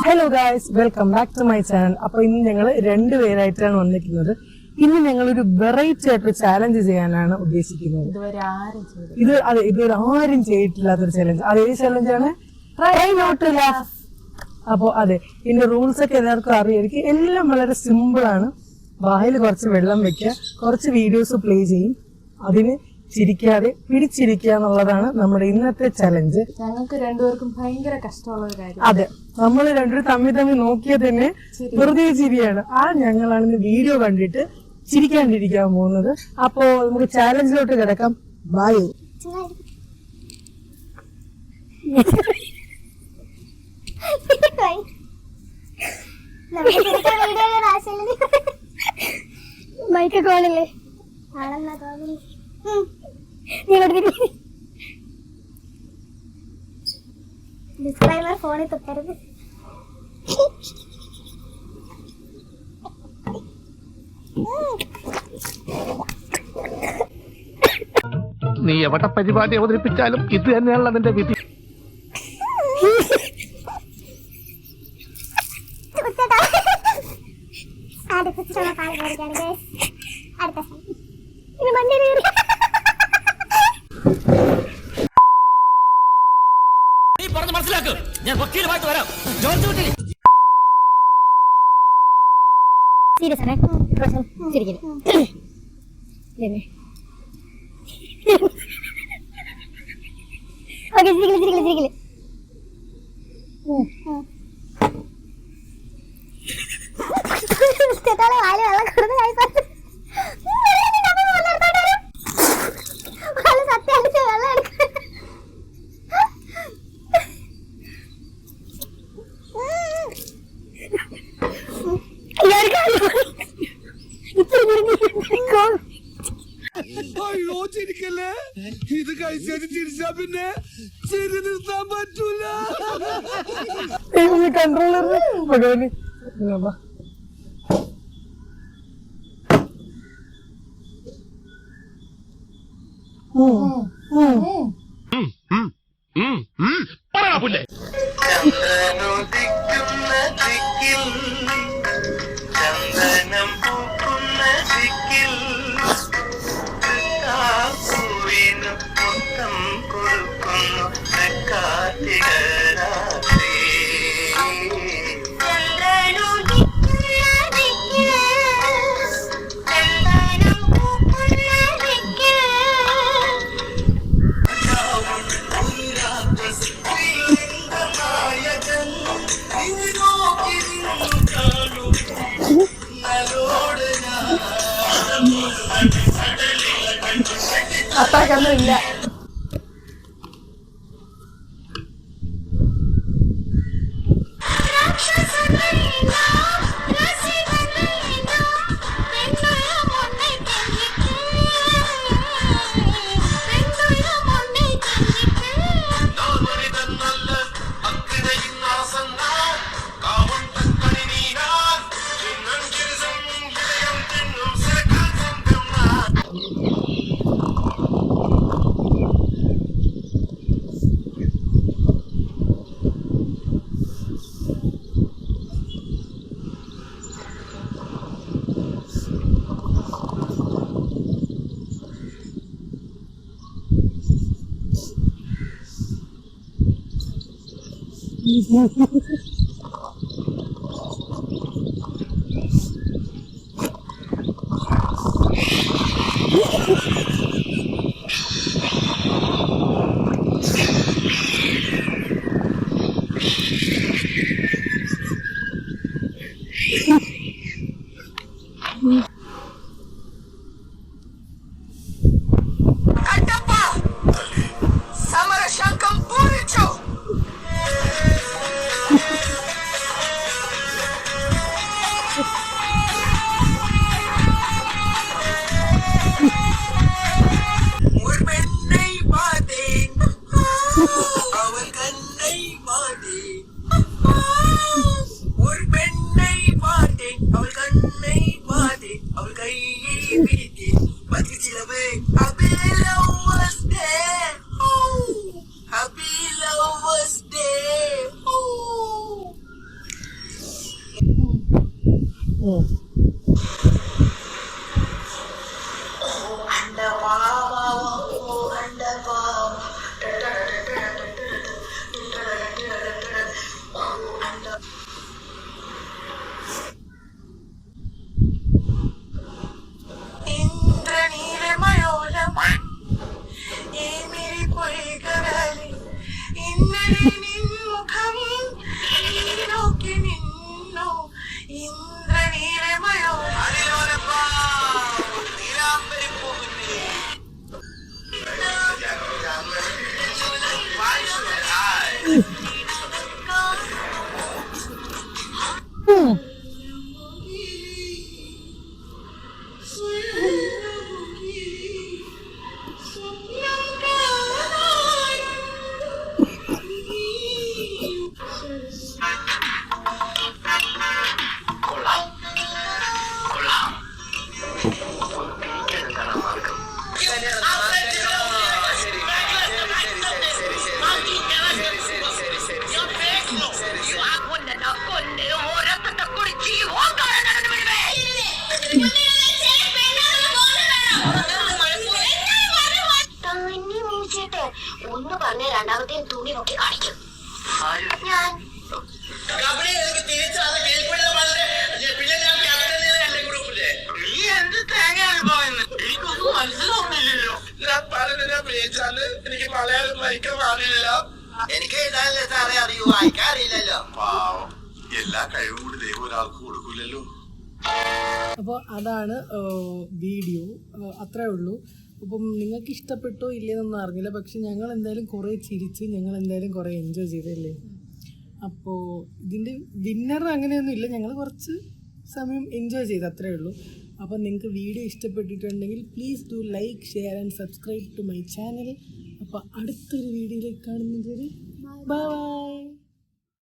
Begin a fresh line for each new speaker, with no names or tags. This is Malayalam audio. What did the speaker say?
Hello guys, welcome back to my channel. അപ്പൊ ഇന്ന് ഞങ്ങൾ രണ്ടുപേരായിട്ടാണ് വന്നിരിക്കുന്നത്. ഇന്ന് ഞങ്ങൾ ഒരു വെറൈറ്റി ആയിട്ട് ചാലഞ്ച് ചെയ്യാനാണ് ഉദ്ദേശിക്കുന്നത്. ഇതുവരെ ആരും ചെയ്തിട്ടില്ലാത്തൊരു ചാലഞ്ച്. അതേ ചാലഞ്ചാണ് ട്രൈ നോട്ട് ടു ലാഫ്. അപ്പൊ അതെ, ഇതിന്റെ റൂൾസ് ഒക്കെ എല്ലാവർക്കും അറിയായിരിക്കും. എല്ലാം വളരെ സിമ്പിൾ ആണ്. വായിൽ കുറച്ച് വെള്ളം വെക്കുക, കുറച്ച് വീഡിയോസ് പ്ലേ ചെയ്യും, അതിന് ചിരിക്കാതെ പിടിച്ചിരിക്കുക എന്നുള്ളതാണ് നമ്മുടെ ഇന്നത്തെ ചലഞ്ച്.
ഞങ്ങൾക്ക് രണ്ടുപേർക്കും ഭയങ്കര കഷ്ടമുള്ള ഒരു കാര്യം.
അതെ, നമ്മൾ രണ്ടുപേരും തമ്മിൽ നോക്കിയത് തന്നെ വെറുതെ ചിരിയാണ്. ഞങ്ങളാണ് ഇന്ന് വീഡിയോ കണ്ടിട്ട് ചിരിക്കാണ്ടിരിക്കാൻ പോകുന്നത്. അപ്പോ നമുക്ക് ചാലഞ്ചിലോട്ട് കിടക്കാം. ബൈ.
ബൈക്കൊക്കെ ഓണല്ലേ ആണെന്നാ തോന്നുന്നു. ഡിസ്ക്ലൈമർ ഫോണിൽ തൊട്ടരുത്.
നീ എവിടെ പരിപാടി അവതരിപ്പിച്ചാലും ഇത് തന്നെയാണല്ലോ നിന്റെ വിധി.
സീരിയസ് ആണ്. ചിരിക്കില്ല. ഓക്കെ, ചിരിക്കില്ല. വാല് വെള്ളം കൊടുത്ത് കഴിച്ചു സത്യം വെള്ളം എടുക്കും.
അയ്യോ ചിരിക്കല്ലേ, ഇത് കഴിച്ചാൽ ചിരിച്ചാ പിന്നെ ചിരി നിർത്താൻ പറ്റൂല.
കൺട്രോളർ
ചന്ദനം പൂക്കുന്ന ദിക്കിൽ പൂവിന് മൊത്തം കൊടുക്കുന്നു കാത്തികരാത്രി.
അത്താക്കൊന്നുമില്ല.
ഒന്ന് പറഞ്ഞ രണ്ടാമത്തെ തുണി നോക്കി കാണിക്കും ഞാൻ.
എനിക്ക് മലയാളം വായിക്കാൻ അറിയില്ല.
എനിക്ക് എഴുതാനല്ലേ സാറേ അറിയൂ, വായിക്കാറില്ലല്ലോ.
എല്ലാ കഴിവും കൂടി ദൈവം ഒരാൾക്ക് കൊടുക്കൂലല്ലോ.
അപ്പോൾ അതാണ് വീഡിയോ, അത്രേ ഉള്ളൂ. അപ്പം നിങ്ങൾക്ക് ഇഷ്ടപ്പെട്ടോ ഇല്ലയെന്നൊന്നും അറിഞ്ഞില്ല, പക്ഷെ ഞങ്ങൾ എന്തായാലും കുറേ ചിരിച്ച്, ഞങ്ങൾ എന്തായാലും കുറേ എൻജോയ് ചെയ്തല്ലേ. അപ്പോൾ ഇതിൻ്റെ വിന്നർ അങ്ങനെയൊന്നും ഇല്ല, ഞങ്ങൾ കുറച്ച് സമയം എൻജോയ് ചെയ്ത് അത്രേ ഉള്ളൂ. അപ്പോൾ നിങ്ങൾക്ക് വീഡിയോ ഇഷ്ടപ്പെട്ടിട്ടുണ്ടെങ്കിൽ please do like, share and subscribe to my channel. അപ്പോൾ അടുത്തൊരു വീഡിയോയിലേക്ക് കാണുന്നത് ബൈ.